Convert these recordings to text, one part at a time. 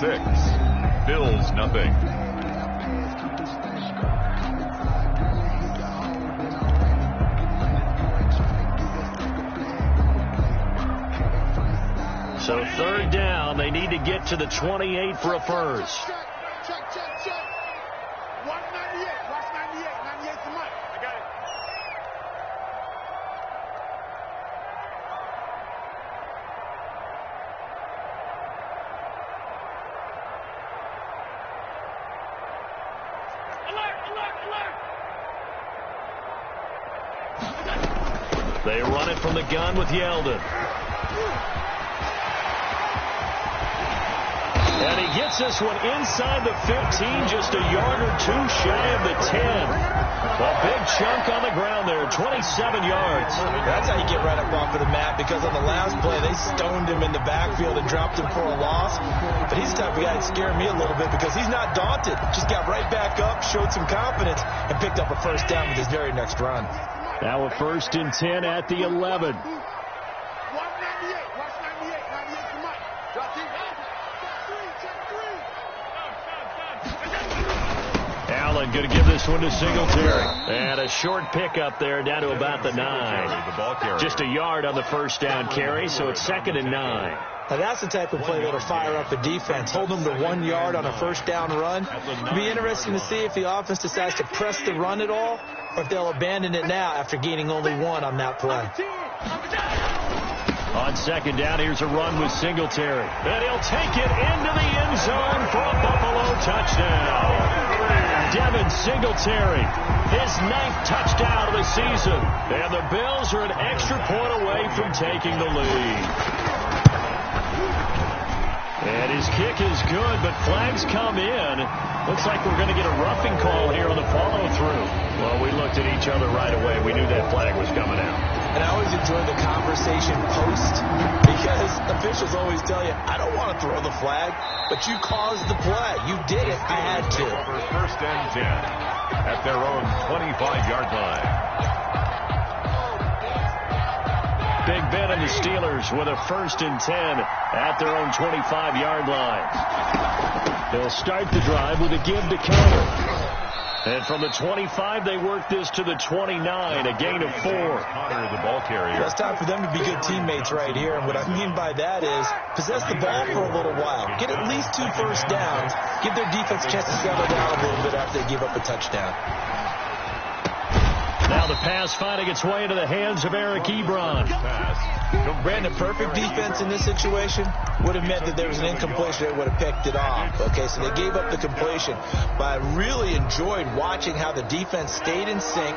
6. Bills nothing. So third down, they need to get to the 28 for a first. Check. 198. Watch 98. 98's the mic. I got it. Alert. They run it from the gun with Yeldon. And he gets this one inside the 15, just a yard or two shy of the 10. A big chunk on the ground there, 27 yards. That's how you get right up off of the mat, because on the last play, they stoned him in the backfield and dropped him for a loss. But he's the type of guy that scared me a little bit because he's not daunted. Just got right back up, showed some confidence, and picked up a first down with his very next run. Now a 1st and 10 at the 11. 198. Watch 98. 98's the mic. Drop deep. Allen going to give this one to Singletary. And a short pickup there down to about the 9. Just a yard on the first down carry, so it's 2nd and 9. Now that's the type of play that'll fire up a defense. Hold them to 1 yard on a first down run. It'll be interesting to see if the offense decides to press the run at all, or if they'll abandon it now after gaining only 1 on that play. On 2nd down, here's a run with Singletary. And he'll take it into the end zone for a Buffalo touchdown. Devin Singletary, his 9th touchdown of the season. And the Bills are an extra point away from taking the lead. And his kick is good, but flags come in. Looks like we're going to get a roughing call here on the follow-through. Well, we looked at each other right away. We knew that flag was coming out. And I always enjoy the conversation post, because officials always tell you, I don't want to throw the flag, but you caused the play. You ddid it. I had to. 1st and 10 at their own 25-yard line. Big Ben and the Steelers with a 1st and 10 at their own 25-yard line. They'll start the drive with a give to Connor. And from the 25, they work this to the 29, a gain of 4. Connor, the ball carrier. It's time for them to be good teammates right here. And what I mean by that is possess the ball for a little while. Get at least 2 first downs. Give their defense a chance to settle down a little bit after they give up a touchdown. Now the pass finding its way into the hands of Eric Ebron. Brandon, perfect defense in this situation would have meant that there was an incompletion. They would have picked it off. Okay, so they gave up the completion. But I really enjoyed watching how the defense stayed in sync,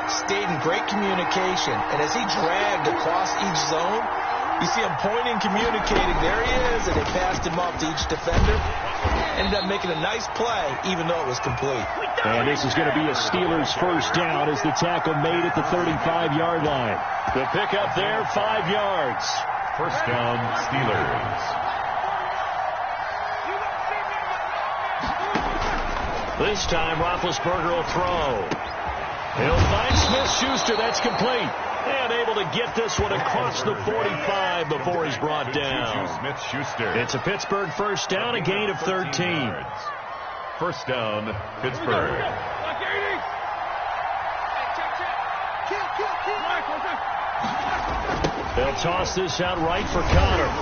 stayed in great communication. And as he dragged across each zone, you see him pointing, communicating. There he is, and they passed him off to each defender. Ended up making a nice play, even though it was complete. And this is going to be a Steelers first down as the tackle made at the 35-yard line. The pickup there, 5 yards. First down, Steelers. This time, Roethlisberger will throw. He'll find Smith-Schuster. That's complete. And able to get this one across the 45 before he's brought down. Smith-Schuster. It's a Pittsburgh first down, a gain of 13. First down, Pittsburgh. They'll toss this out right for Connor.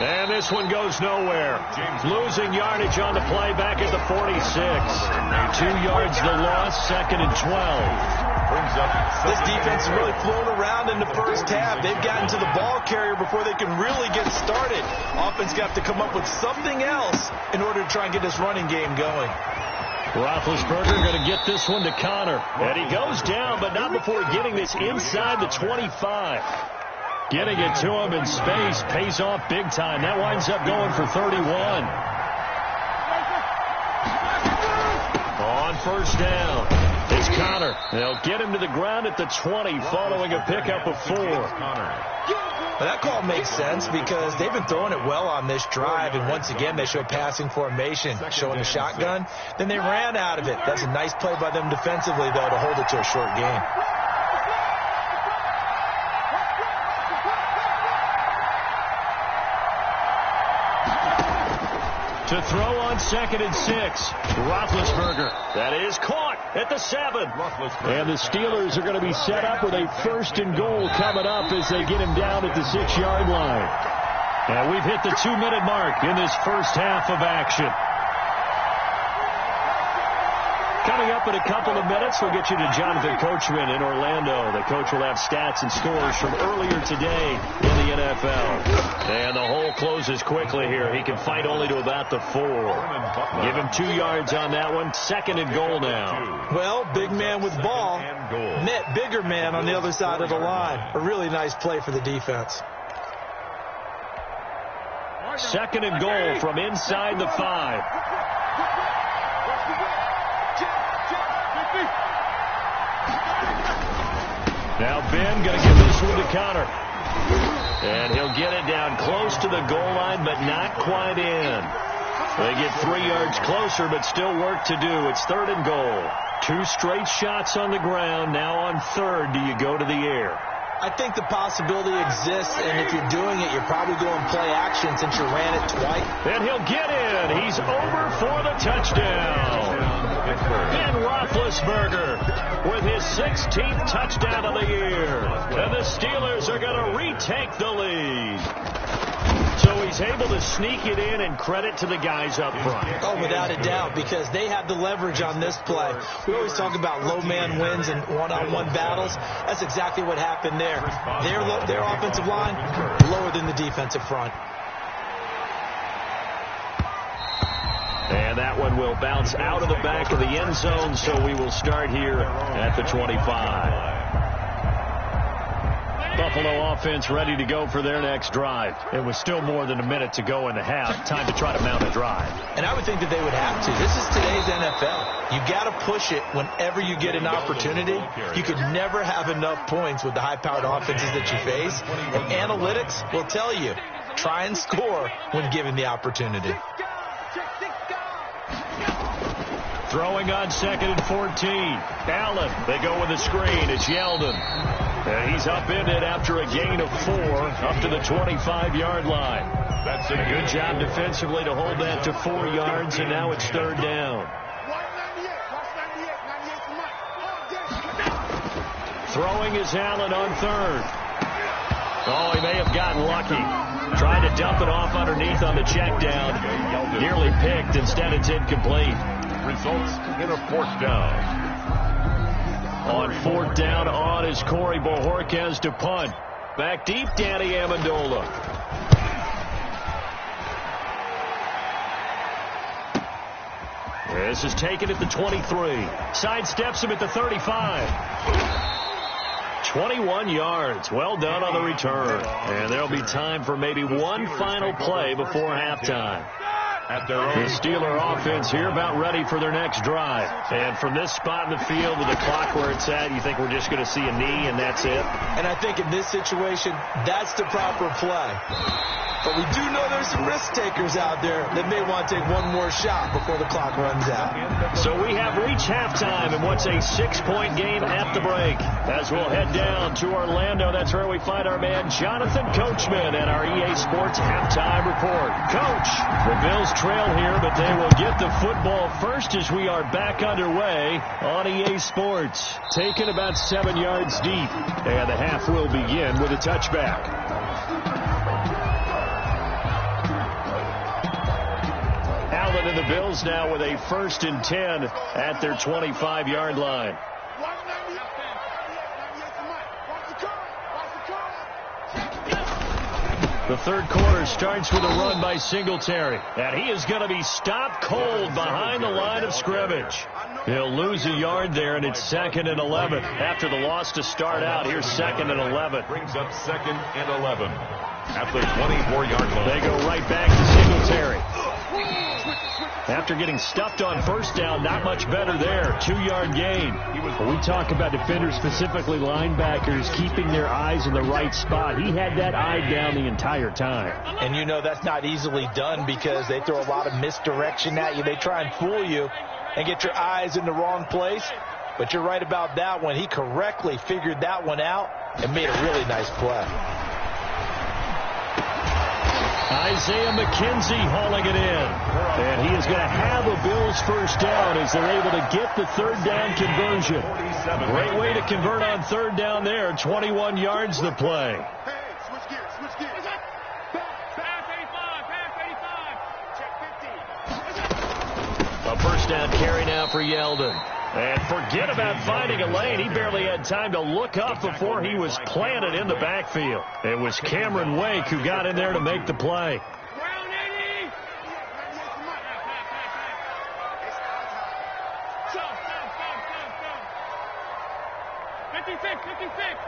And this one goes nowhere. Losing yardage on the play back at the 46. 2 yards the loss, 2nd and 12. This defense is really flown around in the first half. They've gotten to the ball carrier before they can really get started. Offense got to come up with something else in order to try and get this running game going. Roethlisberger going to get this one to Connor. And he goes down, but not before getting this inside the 25. Getting it to him in space pays off big time. That winds up going for 31. On first down, it's Connor. They'll get him to the ground at the 20 following a pickup of 4. Well, that call makes sense because they've been throwing it well on this drive, and once again they show passing formation, showing the shotgun. Then they ran out of it. That's a nice play by them defensively, though, to hold it to a short game. To throw on 2nd and 6. Roethlisberger. That is caught at the 7. And the Steelers are going to be set up with a 1st and goal coming up as they get him down at the 6-yard line. And we've hit the 2-minute mark in this first half of action. Coming up in a couple of minutes, we'll get you to Jonathan Coachman in Orlando. The coach will have stats and scores from earlier today in the NFL. And the hole closes quickly here. He can fight only to about the 4. Give him 2 yards on that one. 2nd and goal now. Well, big man with ball met bigger man on the other side of the line. A really nice play for the defense. 2nd and goal from inside the 5. Now Ben going to give this one to Connor. And he'll get it down close to the goal line, but not quite in. They get 3 yards closer, but still work to do. It's 3rd and goal. 2 straight shots on the ground. Now on 3rd, do you go to the air? I think the possibility exists, and if you're doing it, you're probably going play action since you ran it twice. And he'll get in. He's over for the touchdown. Ben Roethlisberger with his 16th touchdown of the year. And the Steelers are going to retake the lead. So he's able to sneak it in, and credit to the guys up front. Oh, without a doubt, because they had the leverage on this play. We always talk about low man wins and one-on-one battles. That's exactly what happened there. Their offensive line lower than the defensive front. And that one will bounce out of the back of the end zone, so we will start here at the 25. Buffalo offense ready to go for their next drive. It was still more than a minute to go in the half. Time to try to mount a drive. And I would think that they would have to. This is today's NFL. You got to push it whenever you get an opportunity. You could never have enough points with the high-powered offenses that you face. And analytics will tell you, try and score when given the opportunity. Throwing on 2nd and 14. Allen, they go with the screen. It's Yeldon. And he's upended after a gain of 4 up to the 25-yard line. That's a good job defensively to hold that to 4 yards, and now it's 3rd down. Throwing is Allen on 3rd. Oh, he may have gotten lucky. Trying to dump it off underneath on the check down. Nearly picked. Instead, it's incomplete. Results in a 4th down. On 4th down, on is Corey Bojorquez to punt. Back deep, Danny Amendola. This is taken at the 23. Sidesteps him at the 35. 21 yards. Well done on the return. And there'll be time for maybe one final play before halftime. The Steeler offense here about ready for their next drive. And from this spot in the field with the clock where it's at, you think we're just going to see a knee and that's it? And I think in this situation, that's the proper play. But we do know there's some risk takers out there that may want to take one more shot before the clock runs out. So we have reached halftime in what's a 6-point game at the break. As we'll head down to Orlando, that's where we find our man Jonathan Coachman and our EA Sports halftime report. Coach, the Bills trail here, but they will get the football first as we are back underway on EA Sports. Taken about 7 yards deep, and the half will begin with a touchback. Allen and the Bills now with a 1st and 10 at their 25-yard line. The third quarter starts with a run by Singletary, and he is going to be stopped cold behind the line of scrimmage. He'll lose a yard there, and it's 2nd and 11. After the loss to start out, here's 2nd and 11. Brings up 2nd and 11 at the 24-yard line. They go right back to Singletary. After getting stuffed on 1st down, not much better there. 2-yard gain. We talk about defenders, specifically linebackers, keeping their eyes in the right spot. He had that eye down the entire time. And you know that's not easily done because they throw a lot of misdirection at you. They try and fool you and get your eyes in the wrong place. But you're right about that one. He correctly figured that one out and made a really nice play. Isaiah McKenzie hauling it in. And he is going to have a Bills first down as they're able to get the third down conversion. Great way to convert on third down there. 21 yards the play. Hey, switch gears, switch gears. Pass 85, pass 85. Check 15. A first down carry now for Yeldon. And forget about finding a lane. He barely had time to look up before he was planted in the backfield. It was Cameron Wake who got in there to make the play. Round 80. Stop. 56, 56.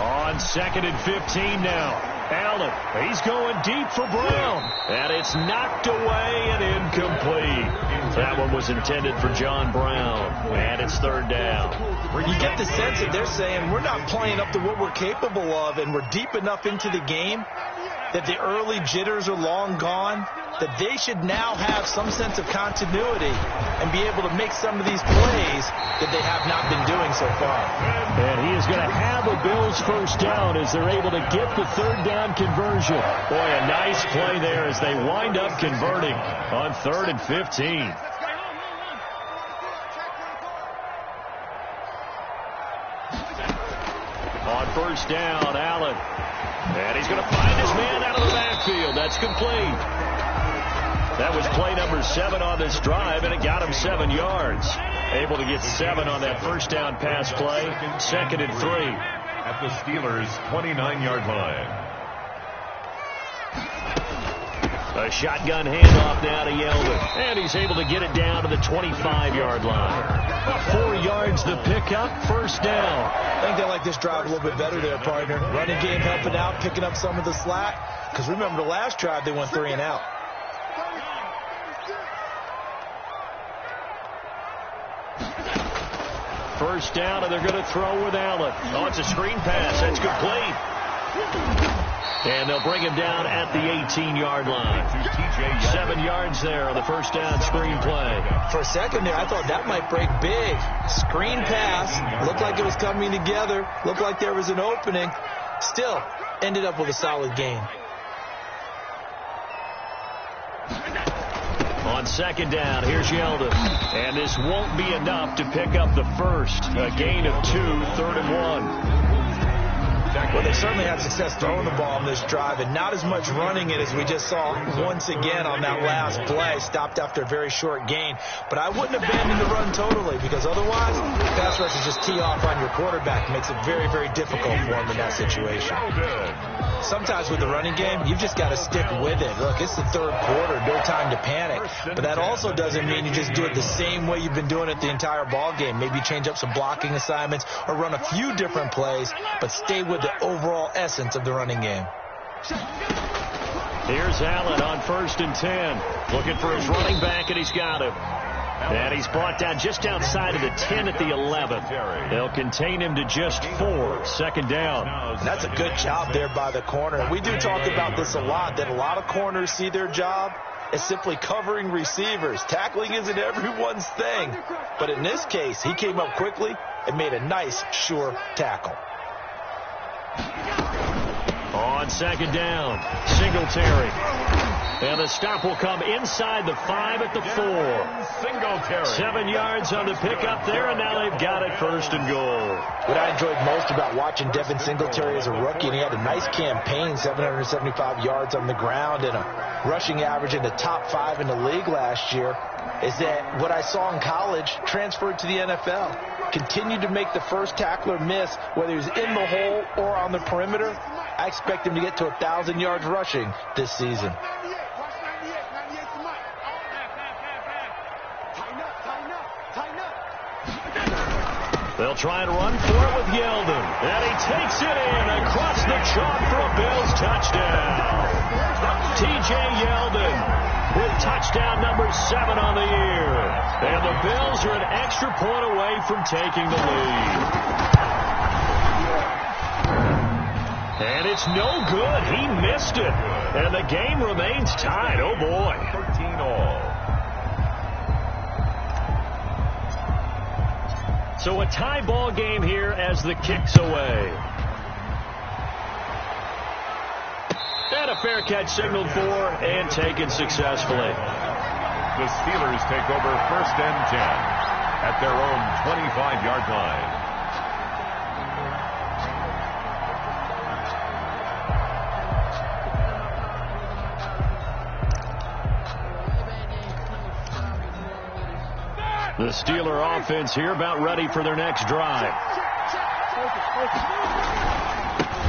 On 2nd and 15 now. Allen, he's going deep for Brown. And it's knocked away and incomplete. That one was intended for John Brown. And it's third down. You get the sense that they're saying we're not playing up to what we're capable of, and we're deep enough into the game that the early jitters are long gone, that they should now have some sense of continuity and be able to make some of these plays that they have not been doing so far. And he is going to have a Bills first down as they're able to get the third down conversion. Boy, a nice play there as they wind up converting on 3rd and 15. On first down, Allen. And he's going to find his man out of the backfield. That's complete. That was play number 7 on this drive, and it got him 7 yards. Able to get 7 on that first down pass play. 2nd and 3. At the Steelers' 29-yard line. A shotgun handoff now to Yeldon. And he's able to get it down to the 25-yard line. 4 yards the pickup, first down. I think they like this drive a little bit better there, partner. Running game helping out, picking up some of the slack. Because remember the last drive, they went 3 and out. First down, and they're going to throw with Allen. Oh, it's a screen pass. That's complete. And they'll bring him down at the 18-yard line. 7 yards there on the first down screen play. For a second there, I thought that might break big. Screen pass. Looked like it was coming together. Looked like there was an opening. Still, ended up with a solid gain. On 2nd down, here's Yeldon. And this won't be enough to pick up the first. A gain of 2, 3rd and 1. Well, they certainly had success throwing the ball on this drive, and not as much running it as we just saw once again on that last play. Stopped after a very short gain. But I wouldn't abandon the run totally, because otherwise, pass rush is just tee off on your quarterback. Makes it very, very difficult for him in that situation. Sometimes with the running game, you've just got to stick with it. Look, it's the 3rd quarter, no time to panic. But that also doesn't mean you just do it the same way you've been doing it the entire ball game. Maybe change up some blocking assignments or run a few different plays, but stay with the overall essence of the running game. Here's Allen on 1st and 10. Looking for his running back, and he's got him. And he's brought down just outside of the 10 at the 11. They'll contain him to just 4. 2nd down. That's a good job there by the corner. We do talk about this a lot, that a lot of corners see their job as simply covering receivers. Tackling isn't everyone's thing. But in this case, he came up quickly and made a nice, sure tackle. On 2nd down, Singletary. And the stop will come inside the 5 at the 4. Singletary. 7 yards on the pickup there, and now they've got it 1st and goal. What I enjoyed most about watching Devin Singletary as a rookie, and he had a nice campaign, 775 yards on the ground and a rushing average in the top 5 in the league last year, is that what I saw in college transferred to the NFL. Continued to make the first tackler miss, whether he's in the hole or on the perimeter. I expect him to get to 1,000 yards rushing this season. They'll try and run for it with Yeldon. And he takes it in across the chalk for a Bills touchdown. T.J. Yeldon with touchdown number 7 on the year. And the Bills are an extra point away from taking the lead. And it's no good. He missed it. And the game remains tied. Oh, boy. 13-all. So a tie ball game here as the kick's away. fair catch signaled for and taken successfully. The Steelers take over 1st and 10 at their own 25-yard line. The Steeler offense here about ready for their next drive.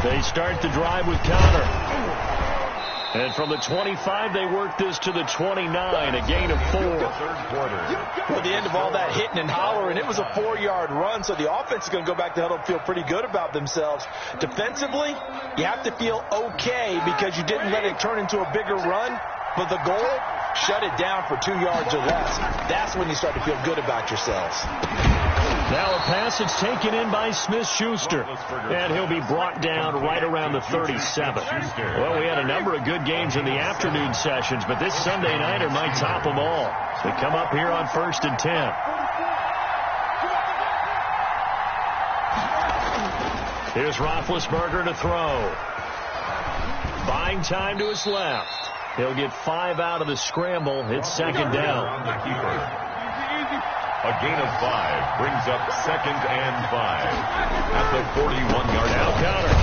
They start the drive with Connor. And from the 25, they work this to the 29, a gain of 4. Well, the end of all that hitting and hollering, it was a 4-yard run, so the offense is going to go back to huddle and feel pretty good about themselves. Defensively, you have to feel okay because you didn't let it turn into a bigger run, but the goal, shut it down for 2 yards or less. That's when you start to feel good about yourselves. Now a pass that's taken in by Smith-Schuster, and he'll be brought down right around the 37. Well, we had a number of good games in the afternoon sessions, but this Sunday nighter might top them all. So we come up here on 1st and 10. Here's Roethlisberger to throw. Buying time to his left. He'll get 5 out of the scramble. It's 2nd down. A gain of 5 brings up 2nd and 5 at the 41-yard line. Counter.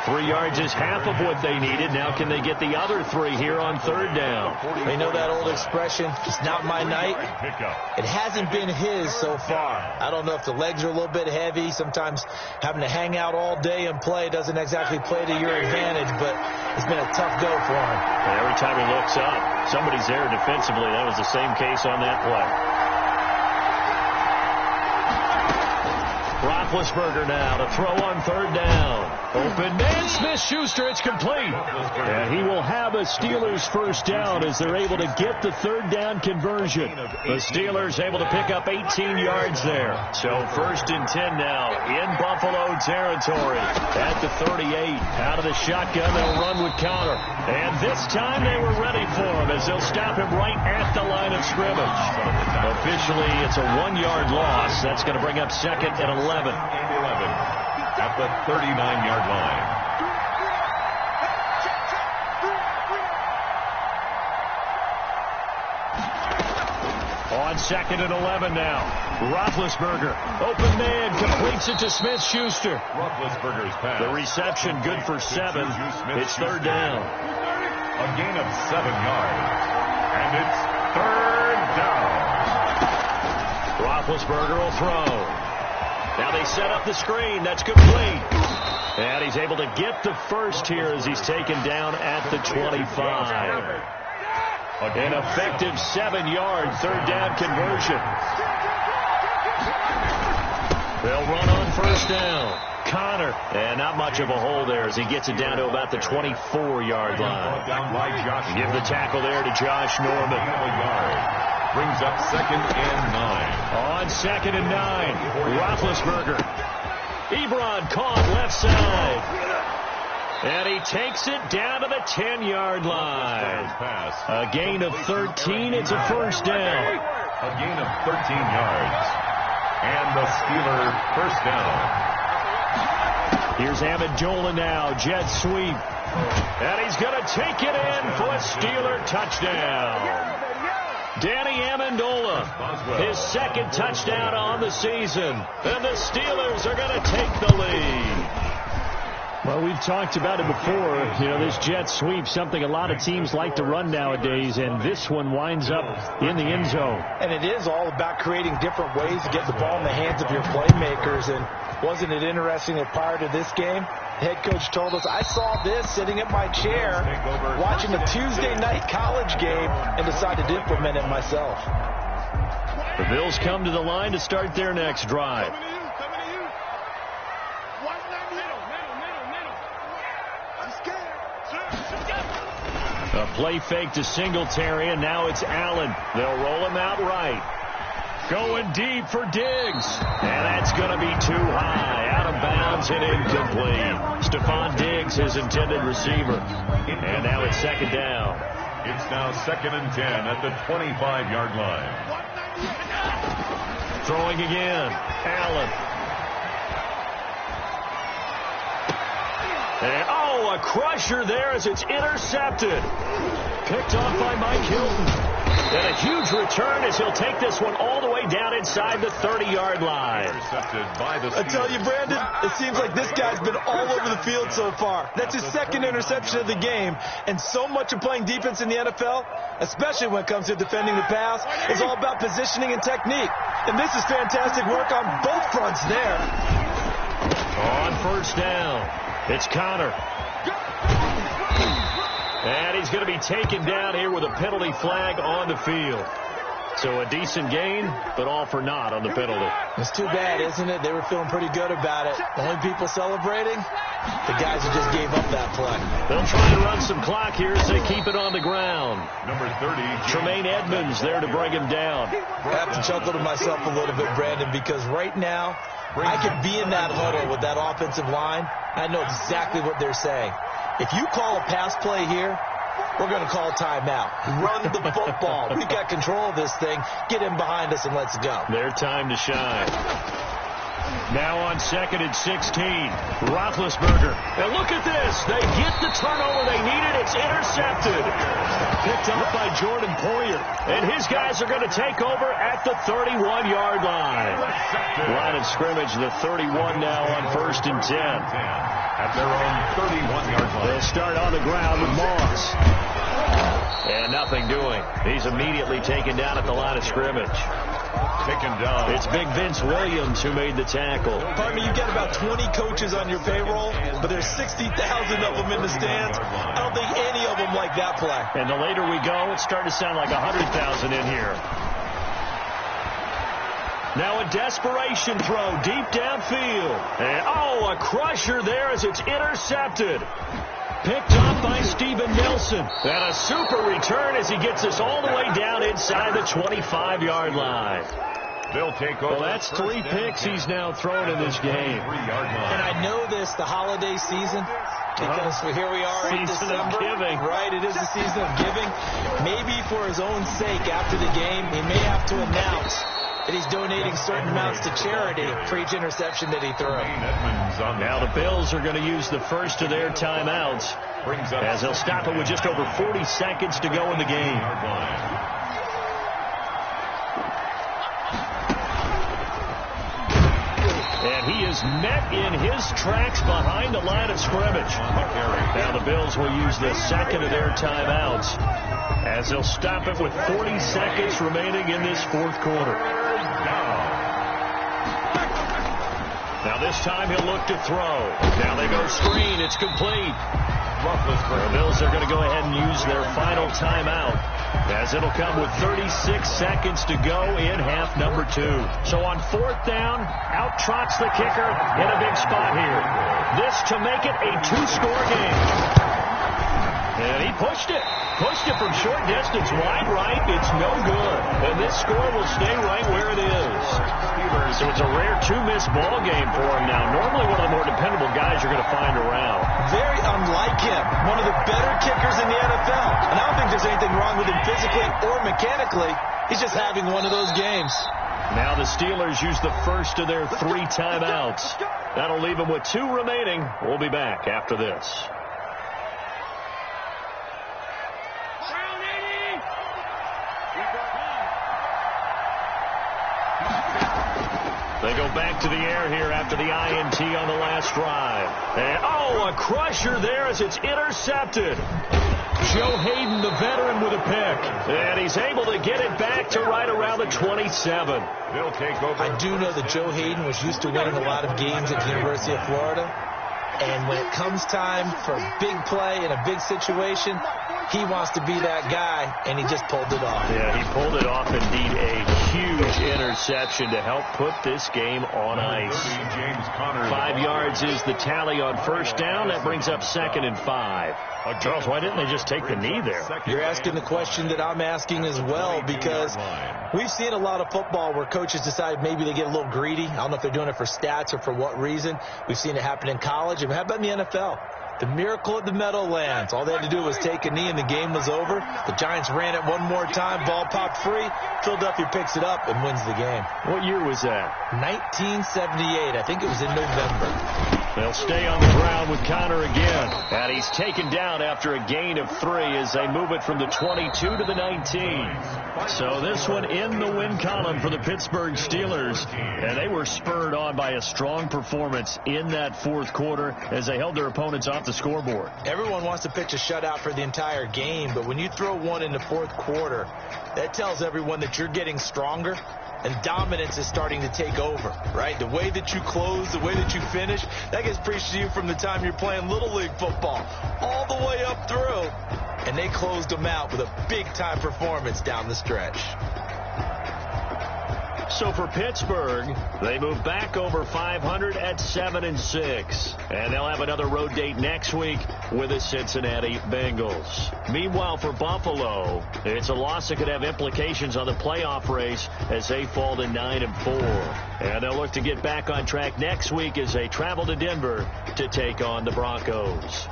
3 yards is half of what they needed. Now can they get the other 3 here on 3rd down? They know that old expression, it's not my night. It hasn't been his so far. I don't know if the legs are a little bit heavy. Sometimes having to hang out all day and play doesn't exactly play to your advantage, but it's been a tough go for him. And every time he looks up, somebody's there defensively. That was the same case on that play. Roethlisberger now to throw on 3rd down. Open man, Smith-Schuster, it's complete. And he will have a Steelers 1st down as they're able to get the 3rd down conversion. The Steelers able to pick up 18 yards there. So 1st and 10 now in Buffalo territory at the 38. Out of the shotgun, they'll run with Connor. And this time they were ready for him as they'll stop him right at the line of scrimmage. Officially, it's a 1-yard loss. That's going to bring up 2nd and 11. At the 39-yard line. On 2nd and 11 now. Roethlisberger, open man, completes it to Smith-Schuster. Roethlisberger's pass. The reception good for 7. It's 3rd down. A gain of 7 yards. And it's 3rd down. Roethlisberger will throw. Now they set up the screen. That's complete. And he's able to get the 1st here as he's taken down at the 25. An effective 7-yard 3rd down conversion. They'll run on 1st down. Connor. And not much of a hole there as he gets it down to about the 24-yard line. Give the tackle there to Josh Norman. Brings up 2nd and 9. On 2nd and 9, Roethlisberger. Ebron caught left side. And he takes it down to the 10-yard line. A gain of 13. It's a 1st down. A gain of 13 yards. And the Steeler 1st down. Here's Amendola now. Jet sweep. And he's going to take it in for a Steeler touchdown. Danny Amendola, his 2nd touchdown on the season. And the Steelers are going to take the lead. Well, we've talked about it before. You know, this jet sweep, something a lot of teams like to run nowadays, and this one winds up in the end zone. And it is all about creating different ways to get the ball in the hands of your playmakers. And wasn't it interesting that prior to this game, the head coach told us, I saw this sitting in my chair watching a Tuesday night college game and decided to implement it myself. The Bills come to the line to start their next drive. A play fake to Singletary, and now it's Allen. They'll roll him out right. Going deep for Diggs. And that's going to be too high. Out of bounds and incomplete. Stephon Diggs, his intended receiver. And now it's 2nd down. It's now 2nd and 10 at the 25-yard line. Throwing again. Allen. And, oh, a crusher there as it's intercepted. Picked off by Mike Hilton. And a huge return as he'll take this one all the way down inside the 30-yard line. I tell you, Brandon, it seems like this guy's been all over the field so far. That's his second interception of the game. And so much of playing defense in the NFL, especially when it comes to defending the pass, is all about positioning and technique. And this is fantastic work on both fronts there. On first down, it's Connor. And he's going to be taken down here with a penalty flag on the field. So a decent gain, but all for naught on the penalty. It's too bad, isn't it? They were feeling pretty good about it. The only people celebrating, the guys who just gave up that play. They'll try to run some clock here as they keep it on the ground. Number 30, Tremaine Edmonds there to bring him down. I have to chuckle to myself a little bit, Brandon, because right now, I could be in that huddle with that offensive line. I know exactly what they're saying. If you call a pass play here, we're going to call timeout. Run the football. We got control of this thing. Get in behind us and let's go. Their time to shine. Now on 2nd and 16. Roethlisberger. And look at this. They get the turnover they needed. It's intercepted. Picked up by Jordan Poyer. And his guys are going to take over at the 31-yard line. Line of scrimmage, the 31 now on 1st and 10. At their own 31-yard line. They'll start on the ground with Moss. And nothing doing. He's immediately taken down at the line of scrimmage. Taken down. It's Big Vince Williams who made the tackle. Partner, you've got about 20 coaches on your payroll, but there's 60,000 of them in the stands. I don't think any of them like that play. And the later we go, it's starting to sound like 100,000 in here. Now a desperation throw deep downfield. And, oh, a crusher there as it's intercepted. Picked off by Steven Nelson. And a super return as he gets us all the way down inside the 25-yard line. They'll take over. Well, that's 3 picks he's now thrown in this game. And I know this, the holiday season, because here we are in Season December. of giving. Right, it is the season of giving. Maybe for his own sake after the game, he may have to announce that he's donating certain amounts to charity for each interception that he threw. Now the Bills are going to use the first of their timeouts as they'll stop it with just over 40 seconds to go in the game. And he is met in his tracks behind the line of scrimmage. Now the Bills will use the second of their timeouts as they'll stop it with 40 seconds remaining in this 4th quarter. Now this time he'll look to throw. Now they go screen. It's complete. The Bills are going to go ahead and use their final timeout as it'll come with 36 seconds to go in half number 2. So on 4th down, out trots the kicker in a big spot here. This to make it a 2-score game. And he pushed it. Pushed it from short distance, wide right. It's no good. And this score will stay right where it is. So it's a rare 2-miss ball game for him now. Normally one of the more dependable guys you're going to find around. Very unlike him. One of the better kickers in the NFL. And I don't think there's anything wrong with him physically or mechanically. He's just having one of those games. Now the Steelers use the first of their 3 timeouts. That'll leave them with 2 remaining. We'll be back after this. They go back to the air here after the INT on the last drive. And, oh, a crusher there as it's intercepted. Joe Hayden, the veteran, with a pick. And he's able to get it back to right around the 27. They'll take over. I do know that Joe Hayden was used to winning a lot of games at the University of Florida. And when it comes time for a big play in a big situation, he wants to be that guy, and he just pulled it off. Yeah, he pulled it off, indeed, a huge interception to help put this game on ice. 5 yards is the tally on first down. That brings up 2nd and 5. Charles, why didn't they just take the knee there? You're asking the question that I'm asking as well, because we've seen a lot of football where coaches decide maybe they get a little greedy. I don't know if they're doing it for stats or for what reason. We've seen it happen in college. And how about in the NFL? The miracle at the Meadowlands. All they had to do was take a knee and the game was over. The Giants ran it one more time. Ball popped free. Philadelphia picks it up and wins the game. What year was that? 1978. I think it was in November. They'll stay on the ground with Connor again. And he's taken down after a gain of 3 as they move it from the 22 to the 19. So this one in the win column for the Pittsburgh Steelers. And they were spurred on by a strong performance in that fourth quarter as they held their opponents off the scoreboard. Everyone wants to pitch a shutout for the entire game, but when you throw one in the fourth quarter, that tells everyone that you're getting stronger. And dominance is starting to take over, right? The way that you close, the way that you finish, that gets preached to you from the time you're playing Little League football all the way up through. And they closed them out with a big-time performance down the stretch. So for Pittsburgh, they move back over 500 at 7-6. And they'll have another road date next week with the Cincinnati Bengals. Meanwhile, for Buffalo, it's a loss that could have implications on the playoff race as they fall to 9-4. And they'll look to get back on track next week as they travel to Denver to take on the Broncos.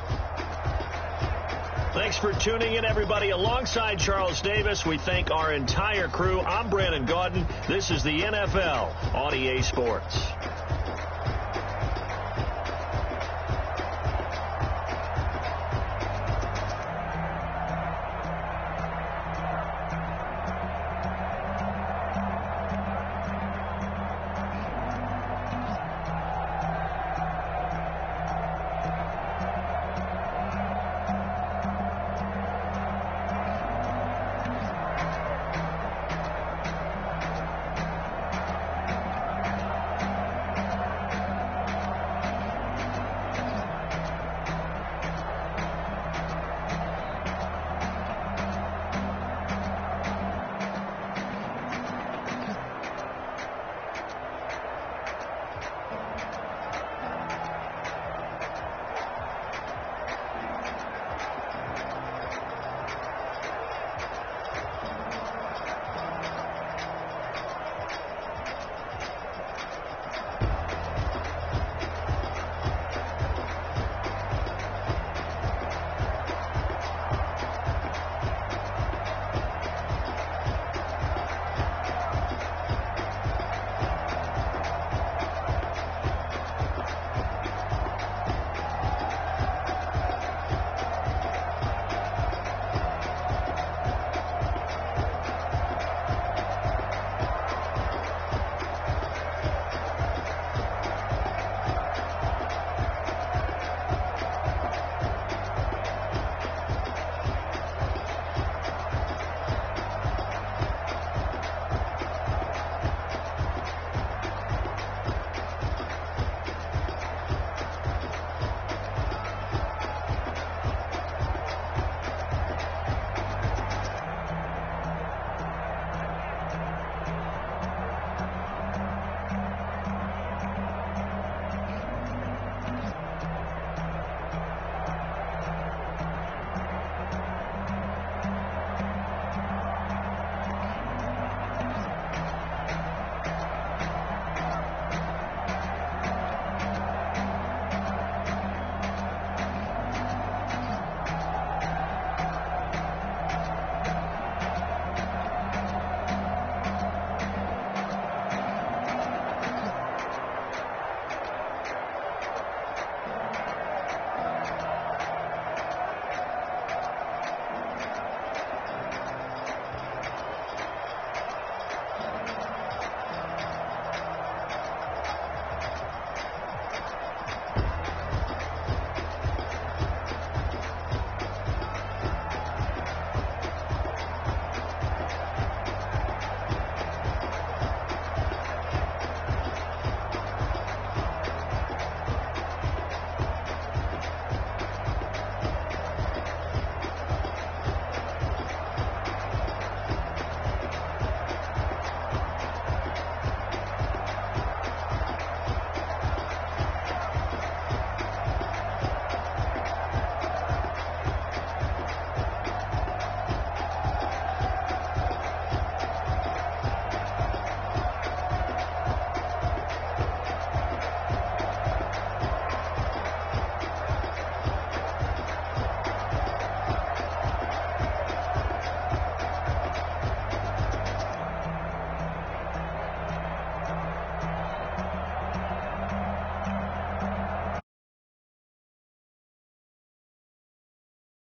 Thanks for tuning in, everybody. Alongside Charles Davis, we thank our entire crew. I'm Brandon Gaudin. This is the NFL on EA Sports.